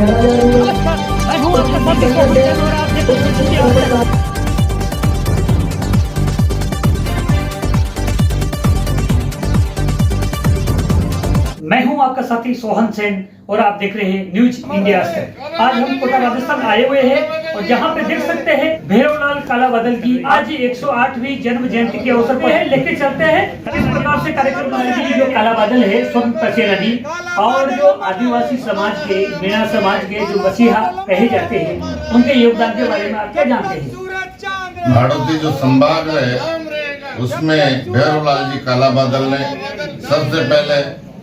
मैं हूं आपका साथी सोहन सेन और आप देख रहे हैं। मैं हूं आपका साथी सोहन सेन और आप देख रहे हैं न्यूज इंडिया स्टार। आज हम कोटा राजस्थान आए हुए हैं और यहाँ पे देख सकते हैं भैरवलाल कालाबादल की आज 108वीं जन्म जयंती के अवसर पर है लेके चलते हैं। इस प्रकार से कार्यक्रम बनाएंगे। जो कालाबादल है स्वर्ण पसेरानी और जो आदिवासी समाज के मीणा समाज के जो मसीहा कहे जाते हैं उनके योगदान के बारे में आप क्या जानते हैं? भारतीय जो संभाग है उसमें भैरवलाल जी कालाबादल ने सबसे पहले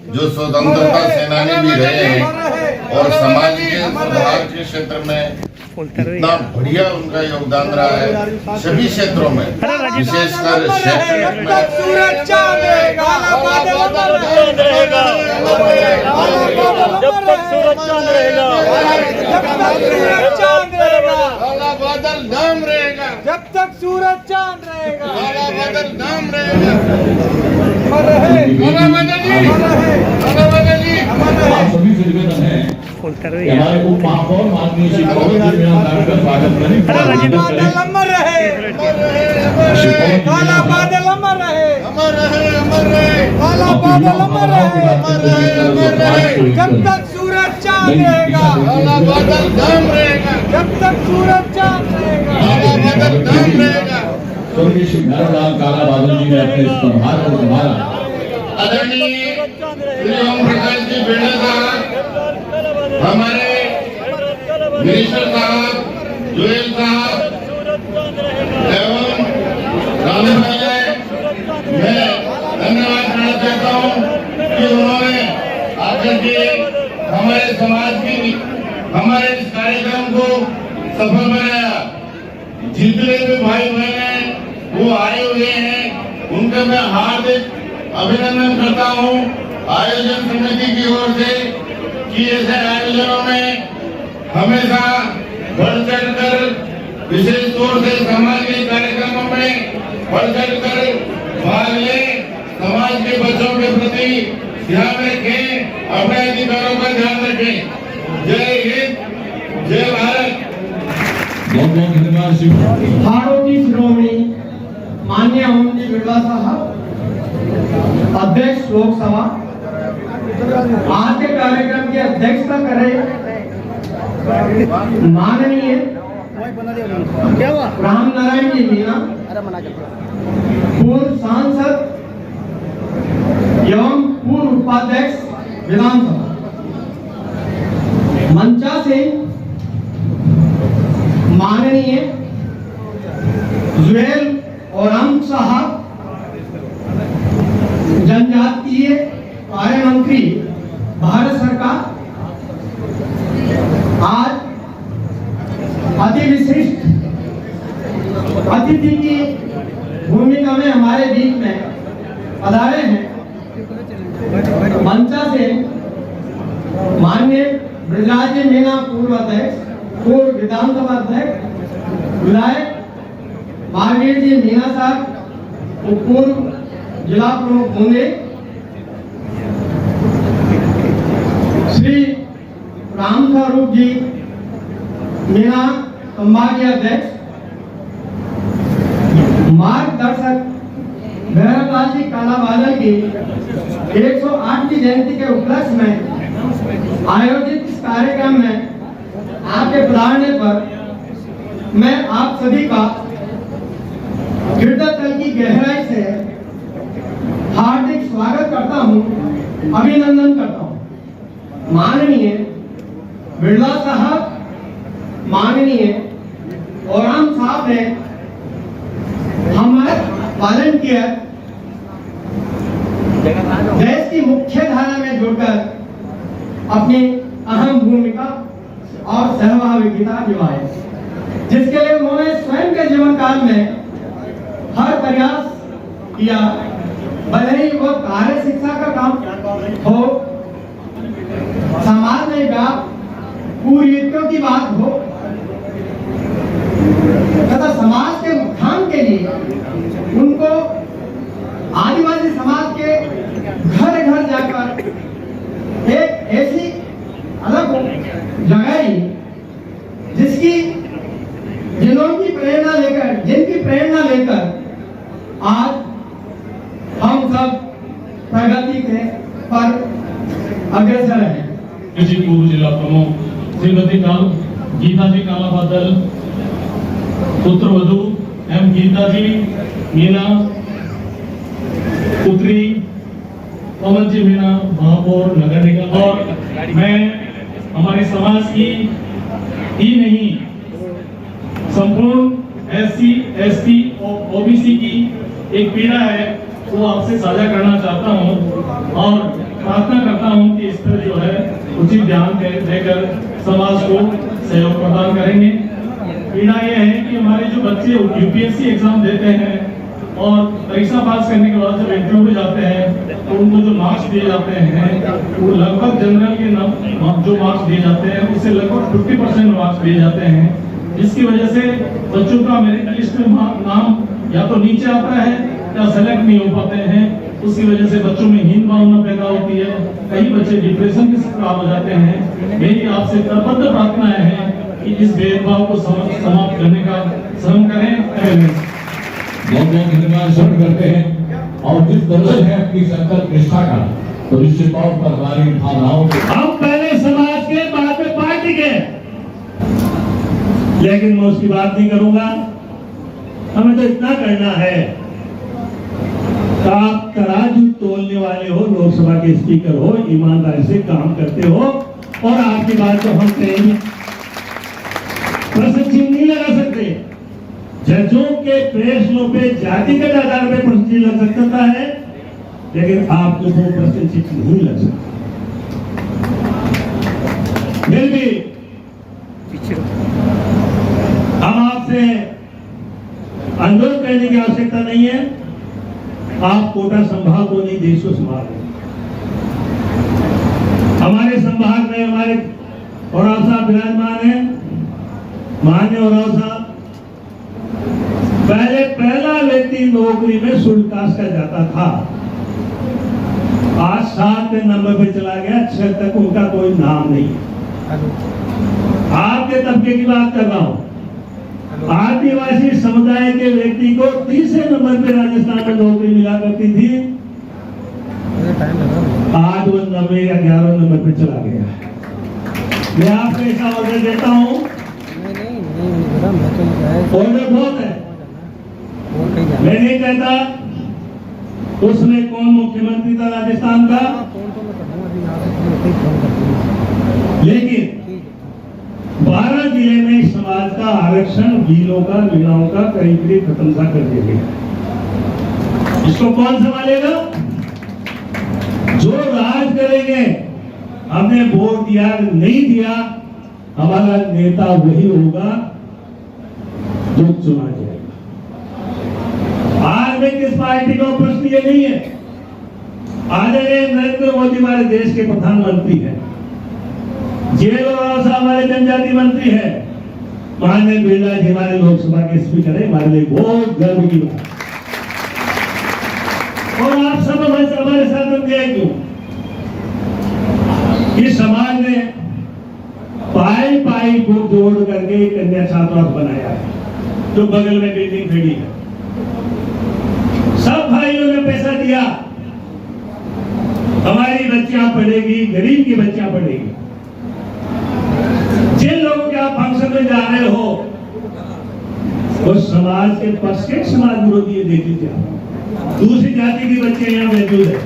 जो स्वतंत्रता सेनानी भी रहे हैं और समाज के सुधार के क्षेत्र में इतना बढ़िया उनका योगदान रहा है सभी क्षेत्रों में, विशेषकर शैक्षणिक में। जब तक सूरज चांद रहेगा, बादल नाम रहेगा, जब तक सूरज चांद रहेगा, बादल नाम रहेगा। आप सभी से निवेदन है कि हमारे उप महापौर माननीय श्री पवन जी मीणा साहब का स्वागत करें। बादल अमर रहे, काला बादल अमर रहे, अमर रहे, अमर रहे, काला बादल अमर रहे, अमर रहे, अमर रहे। जब तक सूरज चांद रहेगा, काला बादल नाम रहेगा, जब तक सूरज चांद रहेगा, काला बादल नाम रहेगा। स्वर्गीय श्री भैरवलाल कालाबादल जी ने अपने इस प्रभार को संभाला। आदरणीय ओम प्रकाश जी बेड़ा साहब, हमारे मिनिस्टर साहब, जुएल साहब एवं राम भाई, मैं धन्यवाद करना चाहता हूँ कि उन्होंने आकर के हमारे समाज की हमारे इस कार्यक्रम को सफल बनाया। जितने भी भाई बहन हैं वो आए हुए हैं, उनका मैं हार्दिक अभिनंदन करता हूं आयोजन समिति की ओर से कि ऐसे आयोजनों में हमेशा बढ़ चढ़ कर, विशेष तौर से समाज के कार्यक्रमों में बढ़ चढ़ कर भाग लें, समाज के बच्चों के प्रति ध्यान रखें, अपने अधिकारों का ध्यान रखें। जय हिंद, जय भारत। बहुत बहुत धन्यवाद श्री भारतीय शिरोमणि माननीय ओम जी बिरला साहब, अध्यक्ष लोकसभा, आज के कार्यक्रम की अध्यक्षता कर रहे माननीय राम नारायण जी मीणा, पूर्व सांसद एवं पूर्व उपाध्यक्ष विधानसभा, मंचा से माननीय जुएल और राम साहब, जनजातीय कार्य मंत्री भारत सरकार, आज अति विशिष्ट अतिथि की भूमिका में हमारे बीच में पधारे हैं। मंचा से माननीय ब्रजराज जी मीणा, पूर्व अध्यक्ष, पूर्व विधानसभा अध्यक्ष, विधायक महावीर जी मीणा साहब, पूर्व जिला प्रमुख होंगे, श्री राम स्वरूप जी मीणा, संभागीय अध्यक्ष, मार्गदर्शक भैरवलाल जी कालाबादल की 108वीं जयंती के उपलक्ष्य में आयोजित इस कार्यक्रम में आपके पधारने पर मैं आप सभी का हृदय तल की गहराई से हार्दिक स्वागत करता हूं, अभिनंदन करता हूं। माननीय बिरला साहब, माननीय ओराम साहब ने हमारे वॉलंटियर देश की मुख्य धारा में जुड़कर अपनी अहम भूमिका और सहभागिता निभाई, जिसके लिए उन्होंने स्वयं के जीवन काल में हर प्रयास किया, भले ही वो कार्य शिक्षा का काम हो, समाज में कुरीतियों की बात हो तथा समाज के उत्थान के लिए उनको आदिवासी समाज के घर घर जाकर एक ऐसी अलग जगह प्रगति के पर अग्रसर है। कृषि पूर्व जिला प्रमुख श्रीमती गीता जी कालाबादल, पुत्र वधु एम गीता जी मीना, पुत्री पवन जी मीना, महापौर नगर निगम, और मैं हमारे समाज की ही नहीं संपूर्ण SC ST और OBC की एक पीड़ा है वो आपसे साझा करना चाहता हूँ और प्रार्थना करता हूँ कि इस पर जो है उचित ध्यान देकर समाज को सहयोग प्रदान करेंगे। पीड़ा यह है कि हमारे जो बच्चे UPSC एग्जाम देते हैं और परीक्षा पास करने के बाद जब इंटरव्यू में जाते हैं तो उनको जो मार्क्स दिए जाते हैं वो लगभग जनरल के जो मार्क्स दिए जाते हैं उससे लगभग 50% मार्क्स दिए जाते हैं, जिसकी वजह से बच्चों का मेरिट लिस्ट में नाम या तो नीचे आता है या सेलेक्ट नहीं हो पाते हैं। उसकी वजह से बच्चों में हीन भावना पैदा होती है, कई बच्चे डिप्रेशन के शिकार हो जाते हैं। मेरी आपसे करबद्ध प्रार्थना है कि इस भेदभाव को समाप्त करने का श्रम करें। बहुत बहुत धन्यवाद श्रम करते हैं और जिस तरह से है अपनी संकल्प निष्ठा का, तो निश्चित तौर पर हमारी भावनाओं को हम पहले समाज के बाद में पार्टी के, लेकिन मैं उसकी बात नहीं करूंगा। हमें तो इतना करना है कि आप तराजू तोलने वाले हो, लोकसभा के स्पीकर हो, ईमानदारी से काम करते हो और आपकी बात को हम कहीं प्रश्न चिन्ह नहीं लगा सकते। जजों के फैसलों पे जातिगत आधार पर प्रश्न चिन्ह लग सकता है, लेकिन आपके ऊपर प्रश्न चिन्ह नहीं लग सकता। फिर भी हम आपसे अनुरोध करने की आवश्यकता नहीं है, आप कोटा संभाग को नहीं देश को संभाल। हमारे संभाग में हमारे ओराव साहब विराजमान है, मान्य ओराव साहब पहला व्यक्ति नौकरी में शुल्क कास्ट का जाता था, आज 7 नंबर पे चला गया, 6 तक उनका कोई नाम नहीं है। आपके तबके की बात कर रहा हूं, आदिवासी समुदाय के व्यक्ति को 30 नंबर पे राजस्थान में नौकरी मिला करती थी, आज वो 9 या 11 नंबर पे चला गया। मैं आपको ऐसा ऑर्डर देता हूं, ऑर्डर बहुत है, मैं नहीं कहता उसमें कौन मुख्यमंत्री था राजस्थान का, लेकिन 12 जिले में इस समाज का आरक्षण वीरों का मीनाओं का करीब खत्म सा कर दिया गया। इसको कौन संभालेगा? जो राज करेंगे, हमने वोट दिया नहीं दिया, हमारा नेता वही होगा जो चुना जाएगा। आज में किस पार्टी का प्रश्न ये नहीं है, आदरणीय नरेंद्र मोदी हमारे देश के प्रधानमंत्री हैं, साहब हमारे जनजाति मंत्री है, माननीय बिरला जी हमारे लोकसभा के स्पीकर है, हमारे लिए बहुत गर्व की बात। और आप सब हमारे साथ क्यों? इस समाज ने पाई पाई को जोड़ करके कन्या छात्रावास बनाया है, जो बगल में बिल्डिंग खड़ी है। सब भाइयों ने पैसा दिया, हमारी बच्चियां पढ़ेगी, गरीब की बच्चियां पढ़ेगी। जिन लोगों के आप फंक्शन में जा रहे हो उस समाज के परसेंट समाज विरोधी देख लीजिए। दूसरी जाति की बच्चे यहाँ मौजूद है,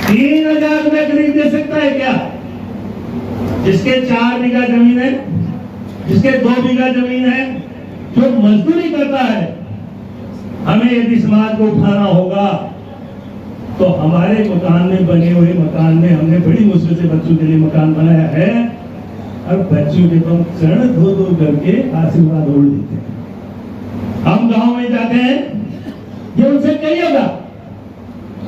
3000 रुपए खरीद दे सकता है क्या? जिसके 4 बीघा जमीन है, जिसके 2 बीघा जमीन है, जो मजदूरी करता है, हमें यदि समाज को उठाना होगा तो हमारे मकान में बने हुए मकान में हमने बड़ी मुश्किल से बच्चों के लिए मकान बनाया है, और बच्चों के तो चरण धो धो करके आशीर्वाद ओढ़ देते हैं। हम गांव में जाते हैं, ये उनसे कहिएगा,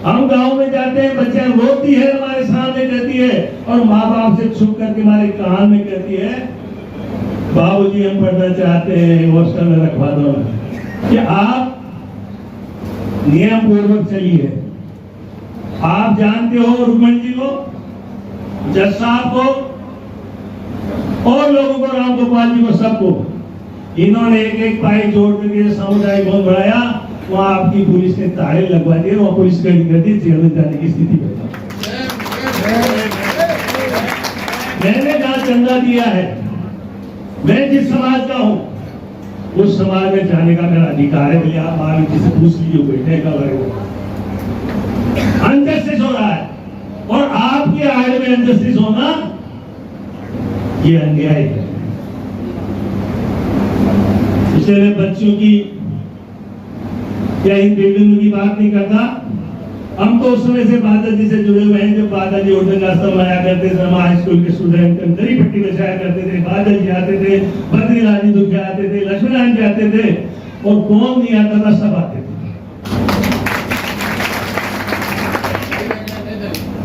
हम गांव में जाते हैं, बच्चियां रोती है, हमारे सामने कहती है, और माँ बाप से छुप करके हमारे कान में कहती है, बाबूजी हम पढ़ना चाहते हैं, हॉस्टल में रखवा दो। कि आप नियम पूर्वक चलिए। आप जानते हो रुक्मणी जी को, जज साहब को, और लोगों को, राम गोपाल जी को, सबको इन्होंने एक एक पाई जोड़ करके समुदाय बहुत बढ़ाया। वहाँ आपकी पुलिस ने ताले लगवा दिए, वहाँ पुलिस गाड़ी कर दी, जेल में जाने की स्थिति पैदा। मैंने जहाँ चंदा दिया है, मैं जिस समाज का हूँ उस समाज में जाने का मेरा अधिकार है। भले आप मान लीजिए पूछ लीजिए बैठने का वर्ग अनजस्टिस हो रहा है, और आपके आड़ में अनजस्टिस होना ये अन्याय है। इसलिए मैं बच्चों की या इन बिल्डिंगों की बात नहीं करता। हम तो उस समय से बादल जी से जुड़े हुए हैं, जब बादल जी उर्दू रास्ता बनाया करते थे, हम हाई स्कूल के स्टूडेंट दरी पट्टी बचाया करते थे, बादल जी आते थे, बद्रीलाल जी दुखिया आते थे, लक्ष्मण जी आते थे, और कौन नहीं आता था, सब आते थे।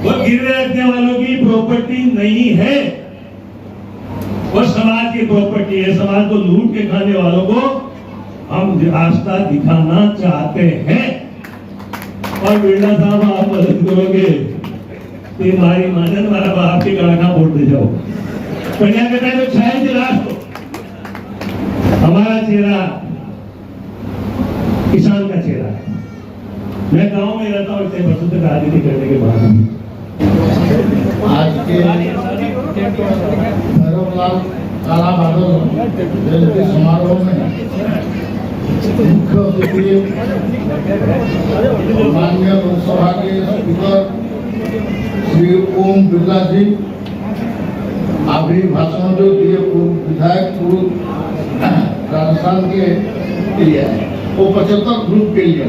वो गिरवे रखने वालों की प्रॉपर्टी नहीं है, वो समाज की प्रॉपर्टी है। समाज को लूट के खाने वालों को हम रास्ता दिखाना चाहते हैं। और बिरला साहब आप मदद करोगे तो हमारी मदद हमारा बाप के गड़ाना वोट दे जाओ। बढ़िया कहता है तो छाया जिलास को हमारा चेहरा किसान का चेहरा है। मैं गांव में रहता हूँ, इतने वर्षों तक राजनीति करने के बाद आज के भैरवलाल काला बादल जयंती समारोह में मुख्य अतिथि माननीय लोकसभा के स्पीकर श्री ओम बिरला जी अभी भाषण जो दिए पूर्व विधायक पूर्व राजस्थान के लिए वो 75 ग्रुप के लिए,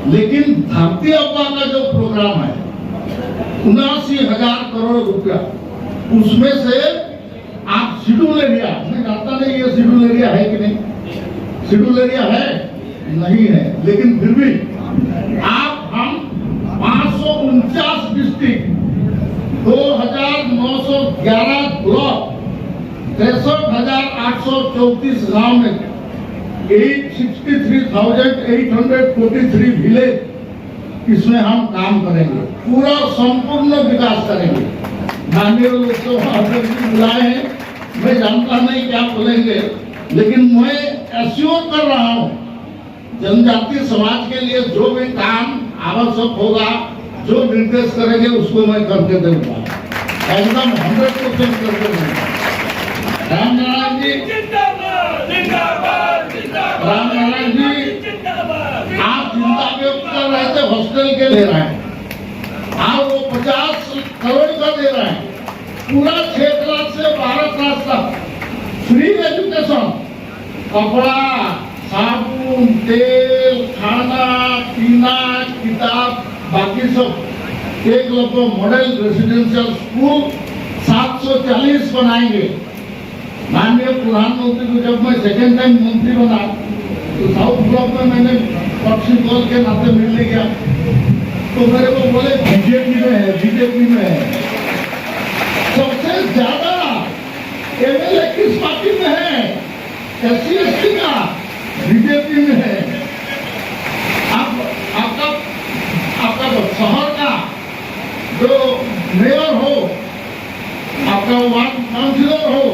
लेकिन भारतीय अब्बा का जो प्रोग्राम है 79,000 करोड़ रुपया, उसमें से आप शेड्यूल एरिया, मैं जानता नहीं ये शेड्यूल एरिया है कि नहीं, शेड्यूल एरिया है नहीं है, लेकिन फिर भी आप हम 549 डिस्ट्रिक्ट, 2,911 ब्लॉक, 63,834 गांव में 63,843 विलेज, इसमें हम काम करेंगे, पूरा संपूर्ण विकास करेंगे। माननीय लोकसभा अध्यक्ष बुलाए हैं, मैं जानता नहीं क्या बोलेंगे, लेकिन मैं एश्योर कर रहा हूं जनजातीय समाज के लिए जो भी काम आवश्यक होगा, जो निर्देश करेंगे उसको मैं करके दूंगा, एकदम 100% करके दूंगा। रामनारायण जी जिंदाबाद, रामनारायण जी आप चिंता व्यक्त कर रहे थे, हॉस्टल के ले रहे हैं, आप वो 50 करोड़ का दे रहे हैं, पूरा 6 लाख से 12 लाख तक फ्री एजुकेशन, कपड़ा, साबुन, तेल, खाना पीना, किताब, बाकी सब। एक लोगों मॉडल रेसिडेंशियल स्कूल 740 बनाएंगे। माननीय प्रधानमंत्री को जब मैं सेकेंड टाइम मंत्री बना तो साउथ ब्लॉक में मैंने पक्षी कॉल के नाते मिलने गया, तो मेरे को बोले बीजेपी में है, बीजेपी में है। सबसे ज्यादा एमएलए किस पार्टी में है? SC ST का बीजेपी में है। आपका शहर का जो मेयर हो, आपका वार्ड काउंसिलर हो,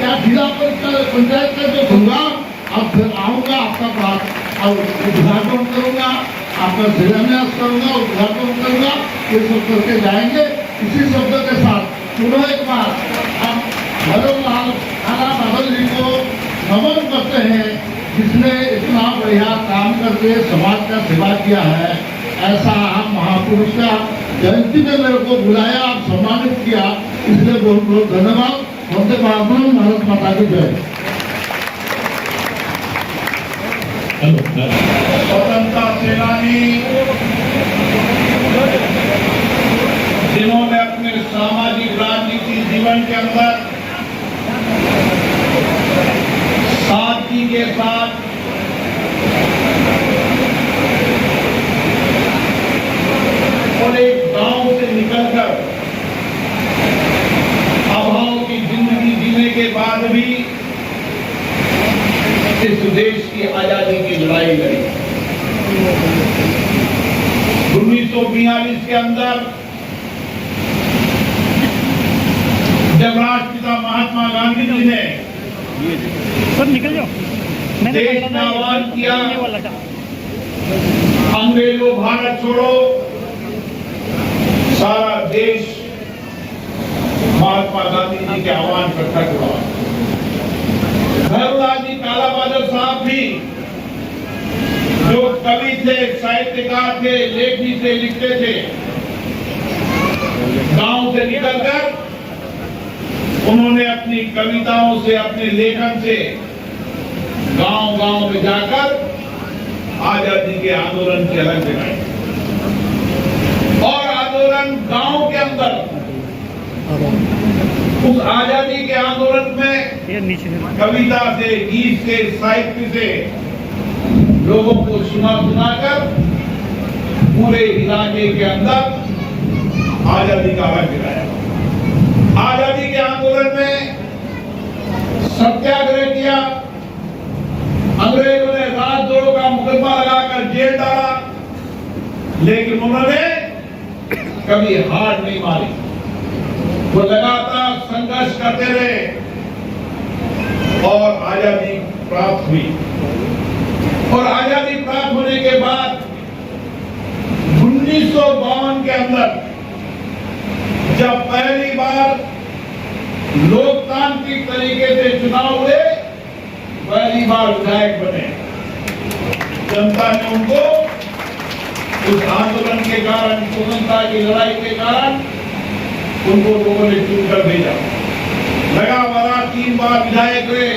या जिला पंचायत का जो होगा, अब फिर आऊंगा आपका बात और उद्घाटन करूंगा, आपका शिलान्यास करूंगा, उद्घाटन करूंगा, ये सब करके जाएंगे। इसी शब्द के साथ पुनः एक बार हम भैरवलाल काला बादल जी को नमन करते हैं, जिसने इतना बढ़िया काम करके समाज का सेवा किया है। ऐसा हम महापुरुष का जयंती में मेरे को बुलाया, सम्मानित किया, इसलिए बहुत बहुत धन्यवाद। वंदे मातरम, भारत माता की जय। स्वतंत्रता सेनानी जिन्होंने अपने सामाजिक राजनीतिक जीवन के अंदर सादगी के साथ और एक गांव से निकलकर अभाव की जिंदगी जीने के बाद भी इस देश की आजादी की लड़ाई लड़ी। 1942 के अंदर जब राष्ट्रपिता महात्मा गांधी जी ने देश में आह्वान किया अंग्रेजों भारत छोड़ो, सारा देश महात्मा गांधी जी के आह्वान पर खड़ा हुआ। भैरोलाल जी काला बादल साहब भी जो कवि थे, साहित्यकार थे, लेखनी थे, लिखते थे, गांव से निकलकर उन्होंने अपनी कविताओं से, अपने लेखन से गांव-गांव में जाकर आजादी के आंदोलन की अलग जगाई और आंदोलन गांव के अंदर उस आजादी के आंदोलन में कविता से, गीत से, साहित्य से लोगों को सुनाकर पूरे इलाके के अंदर आजादी का आवाज गिराया। आजादी के आंदोलन में सत्याग्रह किया, अंग्रेजों ने राजद्रोह का मुकदमा लगाकर जेल डाला, लेकिन उन्होंने कभी हार नहीं मारी। वो लगातार संघर्ष करते रहे और आजादी प्राप्त हुई। और आजादी प्राप्त होने के बाद 1952 के अंदर जब पहली बार लोकतांत्रिक तरीके से चुनाव हुए, पहली बार विधायक बने, जनता ने उनको उस आंदोलन के कारण, स्वतंत्रता की लड़ाई के कारण उनको लोगों ने चुनकर भेजा। लगातार 3 बार विधायक रहे,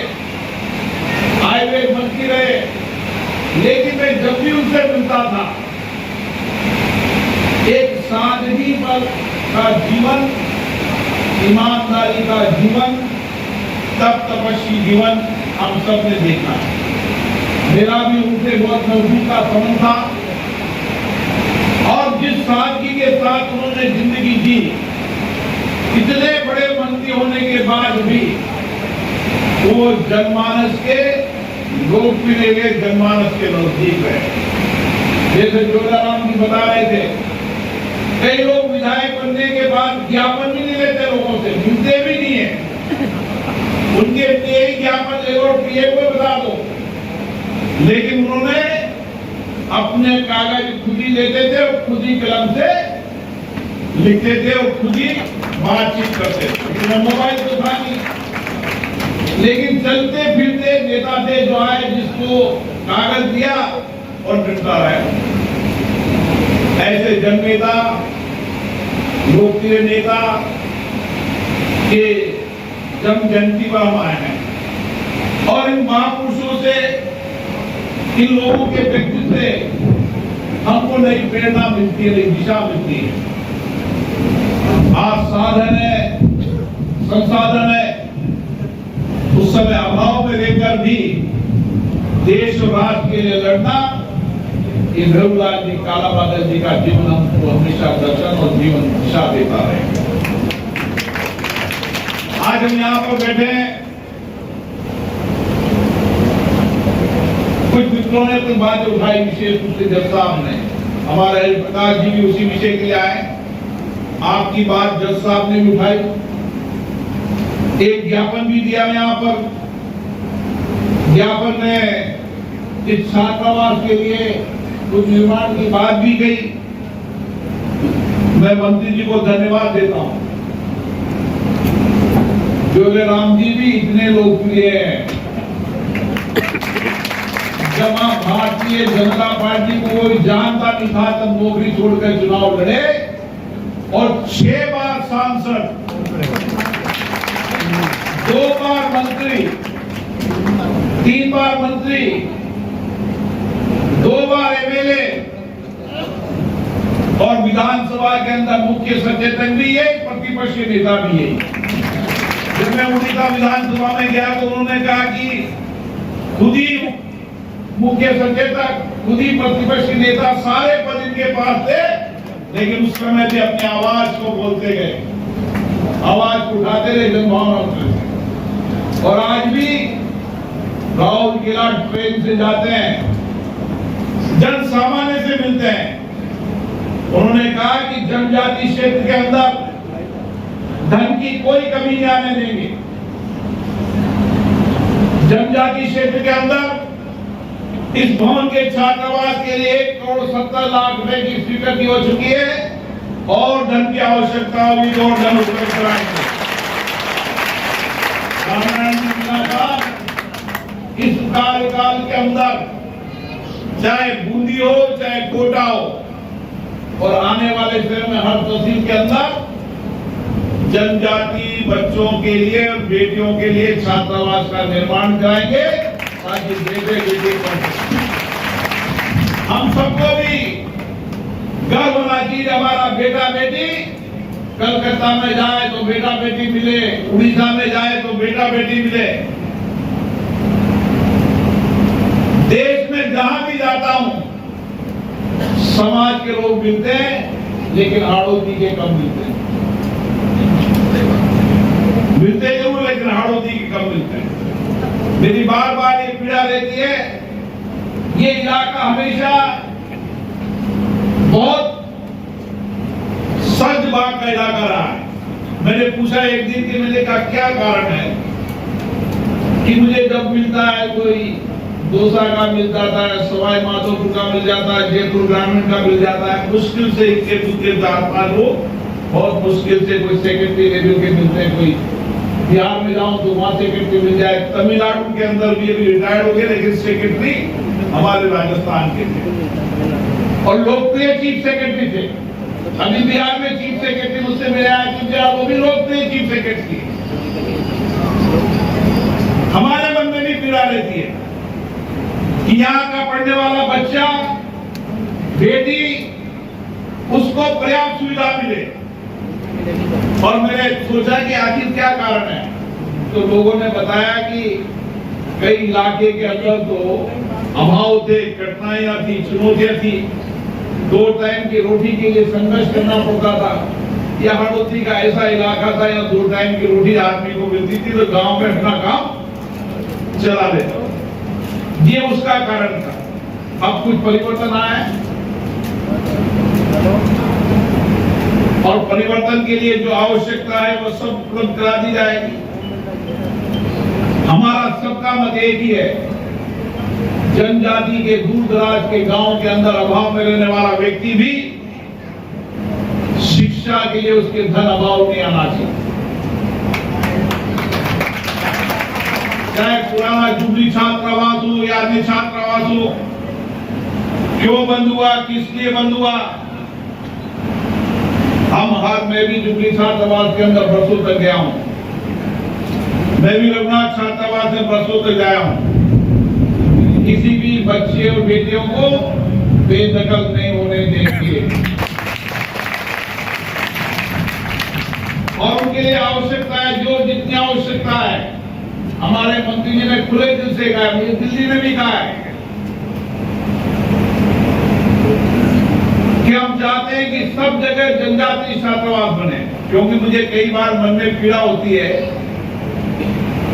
हाईवे मंत्री रहे, लेकिन मैं जब भी उनसे मिलता था एक सादगी पर का जीवन, ईमानदारी का जीवन, तपस्वी जीवन हम सब ने देखा। मेरा भी उनसे बहुत नजदीक का संबंध था और जिस सादगी के साथ उन्होंने जिंदगी जी, इतने बड़े मंत्री होने के बाद भी वो जनमानस के लोकप्रिय हुए, जनमानस के नजदीक है। जैसे जोधाराम जी बता रहे थे, कई लोग विधायक बनने के बाद ज्ञापन भी नहीं लेते, लोगों से मिलते भी नहीं है। उनके लिए ज्ञापन ले लो, पीए को बता दो, लेकिन उन्होंने अपने कागज खुद ही लेते थे और खुद ही कलम से लिखते थे और खुद ही बातचीत करते थे। मोबाइल तो था नहीं, लेकिन चलते फिरते नेता थे जो आए, जिसको कागज दिया और फिरता रहा। ऐसे जननेता, लोकप्रिय नेता के जन्म जयंती पर हम आए हैं और इन महापुरुषों से, इन लोगों के व्यक्तित्व से हमको नई प्रेरणा मिलती है, नई दिशा मिलती है। आज साधन है, संसाधन है, उस समय अभाव में रहकर भी देश और राष्ट्र के लिए लड़ना, ये भैरोलाल जी काला बादल जी का जीवन हमको हमेशा दर्शन और जीवन दिशा देता है। आज हम यहाँ पर बैठे हैं, कुछ मित्रों ने कुछ बातें उठाई, विशेष रूप से जज साहब ने, हमारे हरिप्रकाश जी भी उसी विषय के लिए आए। आपकी बात जज साहब ने भी उठाई, एक ज्ञापन भी दिया यहाँ पर। ज्ञापन में इस छात्रावास के लिए कुछ निर्माण की बात भी गई। मैं मंत्री जी को धन्यवाद देता हूँ। जोगेराम जी भी इतने लोकप्रिय हैं, जब आप भारतीय जनता पार्टी को कोई जानता नहीं था तब नौकरी छोड़कर चुनाव लड़े और 6 बार सांसद, 2 बार मंत्री, 3 बार मंत्री, 2 बार एमएलए और विधानसभा के अंदर मुख्य सचेतक भी है, प्रतिपक्ष के नेता भी है। जब मैं उड़ीसा विधानसभा में गया तो उन्होंने कहा कि खुद ही मुख्य सचेतक, खुद ही प्रतिपक्ष के नेता, सारे पद इनके पास थे, लेकिन उस समय भी अपनी आवाज को बोलते गए, आवाज उठाते रहे जनभावना से। और आज भी राहुल किला ट्रेन से जाते हैं, जन सामान्य से मिलते हैं। उन्होंने कहा कि जनजाति क्षेत्र के अंदर धन की कोई कमी नहीं आने देंगे। जनजाति क्षेत्र के अंदर इस भवन के छात्रावास के लिए 1,70,00,000 रुपए की स्वीकृति हो चुकी है और धन की आवश्यकता होगी तो और धन उपलब्ध कराएंगे। इस कार्यकाल के अंदर चाहे बूंदी हो चाहे कोटा हो और आने वाले समय में हर तहसील के अंदर जनजाति बच्चों के लिए और बेटियों के लिए छात्रावास का निर्माण कराएंगे ताकि बेटे बेटी हम सबको भी गर्व होना चाहिए। हमारा बेटा बेटी कलकत्ता में जाए तो बेटा बेटी मिले, उड़ीसा में जाए तो बेटा बेटी मिले। देश में जहां भी जाता हूं समाज के लोग मिलते हैं लेकिन हाड़ौती के कम मिलते हैं। मिलते जरूर लेकिन हाड़ौती के कम मिलते हैं। मेरी बार बार ये पीड़ा रहती है, ये इलाका हमेशा बहुत सच बात का इलाका रहा है। मैंने पूछा एक दिन कि मैंने कहा क्या कारण है कि मुझे जब मिलता है कोई दौसा का मिल जाता है, सवाई माधोपुर का मिल जाता है, जयपुर ग्रामीण का मिल जाता है, मुश्किल से इनके दूसरे 4-5 लोग बहुत मुश्किल से कोई सेक्रेटरी लेवल के मिलते हैं। कोई बिहार में जाऊं तो वहां सेक्रेटरी मिल जाए, तमिलनाडु के अंदर भी अभी रिटायर्ड हो गए लेकिन सेक्रेटरी हमारे राजस्थान के थे और लोकप्रिय चीफ सेक्रेटरी थे। अभी बिहार में चीफ सेक्रेटरी मुझसे मिले आए कि वो भी लोकप्रिय चीफ सेक्रेटरी। हमारे मन में भी पीड़ा रहती है कि यहाँ का पढ़ने वाला बच्चा बेटी उसको पर्याप्त सुविधा मिले। और मैंने सोचा कि आखिर क्या कारण है, तो लोगों ने बताया कि कई इलाके के अंदर तो अभाव थे, कठिनाइयां थी, चुनौतियां थी, 2 टाइम की रोटी के लिए संघर्ष करना पड़ता था। यह हाड़ौती का ऐसा इलाका था यहाँ 2 टाइम की रोटी आदमी को मिलती थी तो गांव में अपना काम चला लेता। ये उसका कारण था। अब कुछ परिवर्तन आया है और परिवर्तन के लिए जो आवश्यकता है वो सब उपलब्ध करा दी जाएगी। हमारा सबका मत एक ही है, जनजाति के दूर दराज के गांव के अंदर अभाव में रहने वाला व्यक्ति भी शिक्षा के लिए उसके धन अभाव नहीं आना चाहिए। चाहे पुराना जुबली छात्रावास हो या अन्य छात्रावास हो, क्यों बंद हुआ, किस लिए बंद हुआ, मैं भी जुबली छात्रावास के अंदर बरसों तक गया हूं, मैं भी रघुनाथ छात्रावास में बरसों तक गया हूं। किसी भी बच्चे और बेटियों को बेदखल नहीं होने देंगे और उनके लिए आवश्यकता है जो जितनी आवश्यकता है। हमारे मंत्री जी ने खुले दिल से कहा, मुझे दिल्ली में भी कहा है कि हम चाहते हैं कि सब जगह जनजातीय छात्रावास बने, क्योंकि मुझे कई बार मन में पीड़ा होती है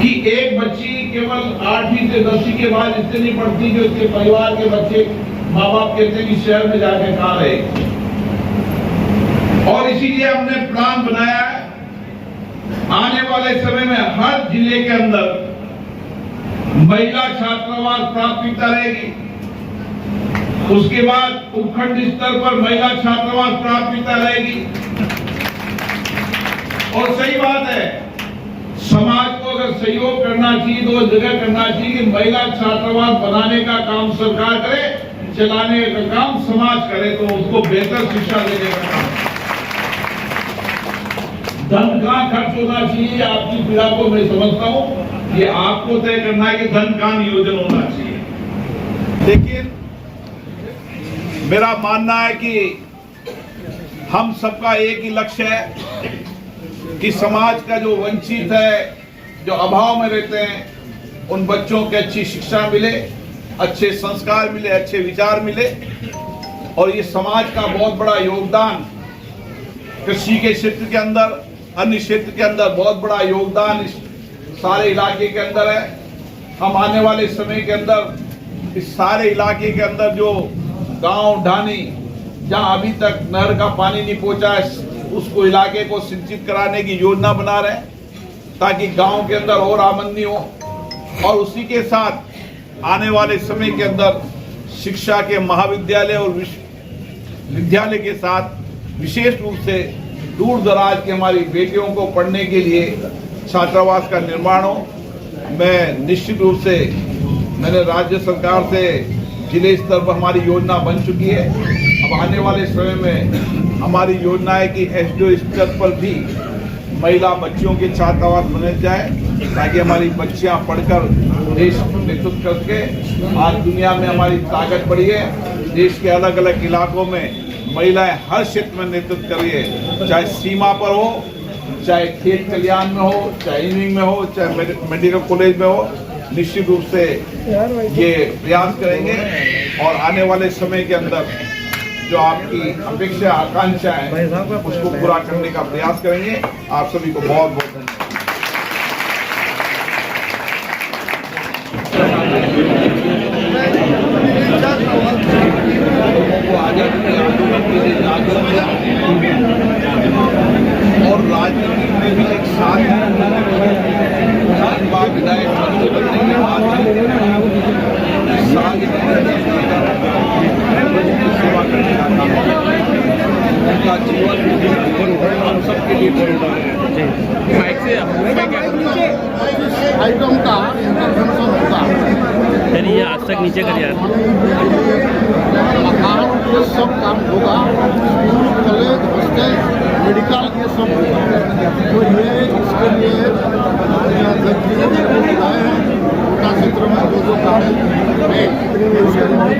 कि एक बच्ची केवल 8वीं से 10वीं के बाद इससे नहीं पढ़ती कि उसके परिवार के बच्चे माँ बाप कहते हैं कि शहर में जाके कहाँ रहे। और इसीलिए हमने प्लान बनाया है, आने वाले समय में हर जिले के अंदर महिला छात्रावास प्राथमिकता रहेगी, उसके बाद उपखंड स्तर पर महिला छात्रावास प्राथमिकता रहेगी। और सही बात है, समाज को अगर सहयोग करना चाहिए तो जगह करना चाहिए कि महिला छात्रावास बनाने का काम सरकार करे, चलाने का काम समाज करे, तो उसको बेहतर शिक्षा देने का काम। धन कहाँ खर्च होना चाहिए, आपकी पीड़ा को मैं समझता हूँ, ये आपको तय करना है कि धन कहाँ नियोजन होना चाहिए। लेकिन मेरा मानना है कि हम सबका एक ही लक्ष्य है कि समाज का जो वंचित है, जो अभाव में रहते हैं, उन बच्चों को अच्छी शिक्षा मिले, अच्छे संस्कार मिले, अच्छे विचार मिले। और ये समाज का बहुत बड़ा योगदान कृषि के क्षेत्र के अंदर, अन्य क्षेत्र के अंदर बहुत बड़ा योगदान इस सारे इलाके के अंदर है। हम आने वाले समय के अंदर इस सारे इलाके के अंदर जो गांव ढानी जहां अभी तक नहर का पानी नहीं पहुंचा है, उसको इलाके को सिंचित कराने की योजना बना रहे हैं ताकि गांव के अंदर और आमदनी हो। और उसी के साथ आने वाले समय के अंदर शिक्षा के महाविद्यालय और विद्यालय के साथ विशेष रूप से दूर दराज की हमारी बेटियों को पढ़ने के लिए छात्रावास का निर्माण हो। मैं निश्चित रूप से मैंने राज्य सरकार से जिले स्तर पर हमारी योजना बन चुकी है। अब आने वाले समय में हमारी योजना है कि एसडीओ स्तर पर भी महिला बच्चियों के छात्रावास बने जाए, ताकि हमारी बच्चियां पढ़कर देश नेतृत्व करके आज दुनिया में हमारी ताकत बढ़ी है। देश के अलग अलग इलाकों में महिलाएं हर क्षेत्र में नेतृत्व कर रही है, चाहे सीमा पर हो, चाहे खेत कल्याण में हो, चाहे इंजीनियरिंग में हो, चाहे मेडिकल कॉलेज में हो। निश्चित रूप से ये प्रयास करेंगे और आने वाले समय के अंदर जो आपकी अपेक्षा आकांक्षा है उसको पूरा करने का प्रयास करेंगे। आप सभी को बहुत बहुत धन्यवाद। और राजनीति में भी एक साथ विधायक मंत्री बनने के बाद सेवा करने का काम उनका जीवन हम सबके लिए बड़ा आइटम का इंटरवेंशन होगा। ये आज तक नीचे कर यार मकान ये सब काम होगा, स्कूल कॉलेज हॉस्टल मेडिकल ये सब होगा। तो ये इसके लिए अध्यक्ष जी ने बुलाए हैं, कोटा क्षेत्र में जो काम है उसके लिए